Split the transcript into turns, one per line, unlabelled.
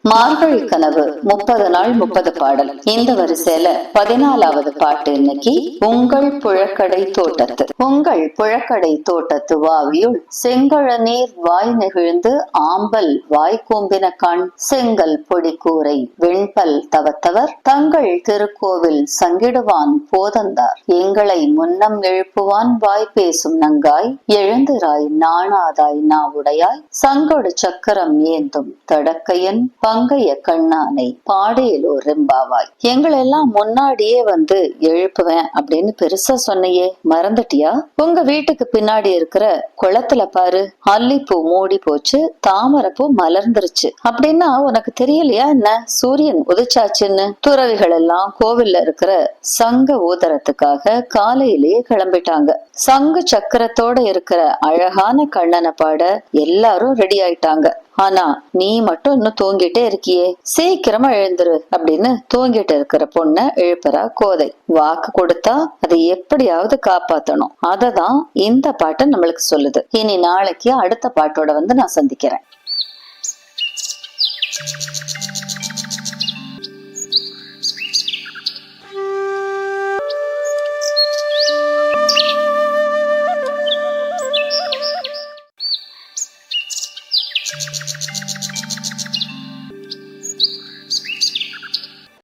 மார்கழி கனவு 30 நாள் 30 பாடல். இந்த வரிசையில 14வது பாட்டு இன்னைக்கு உங்கள் புழக்கடை தோட்டத்து. உங்கள் புழக்கடை தோட்டத்து வாவியுள் செங்கழ நீர் வாய் நெகிழ்ந்து ஆம்பல் வாய்க்கூம்பின கண் செங்கல் பொடி கூரை வெண்பல் தவத்தவர் தங்கள் திருக்கோவில் சங்கிடுவான் போதந்தார் எங்களை முன்னம் எழுப்புவான் வாய் பேசும் நங்காய் எழுந்திராய் நாணாதாய் நாவுடையாய் சங்கொடு சக்கரம் ஏந்தும் தடக்கையன் பங்கைய கண்ணானை பாடையிலோ ரெம்பாவாய். எங்களெல்லாம் முன்னாடியே வந்து எழுப்புவேன் அப்படின்னு பெருசா சொன்னையே, மறந்துட்டியா? உங்க வீட்டுக்கு பின்னாடி இருக்கிற குளத்துல பாரு, அல்லிப்பூ மூடி போச்சு, தாமரைப்பூ மலர்ந்துருச்சு அப்படின்னா உனக்கு தெரியலையா என்ன? சூரியன் உதிச்சாச்சுன்னு. துறவிகள் எல்லாம் கோவில்ல இருக்கிற சங்க ஊதரத்துக்காக காலையிலேயே கிளம்பிட்டாங்க. சங்கு சக்கரத்தோட இருக்கிற அழகான கண்ணனை பாட எல்லாரும் ரெடி ஆயிட்டாங்க. ஆனா நீ மட்டும் இன்னும் தூங்கிட்டே இருக்கியே, சீக்கிரமா எழுந்துரு அப்படின்னு தூங்கிட்டு இருக்கிற பொண்ண எழுப்புறா கோதை. வாக்கு கொடுத்தா அதை எப்படியாவது காப்பாத்தணும். அததான் இந்த பாட்டு நம்மளுக்கு சொல்லுது. இனி நாளைக்கு அடுத்த பாட்டோட வந்து நான் சந்திக்கிறேன்.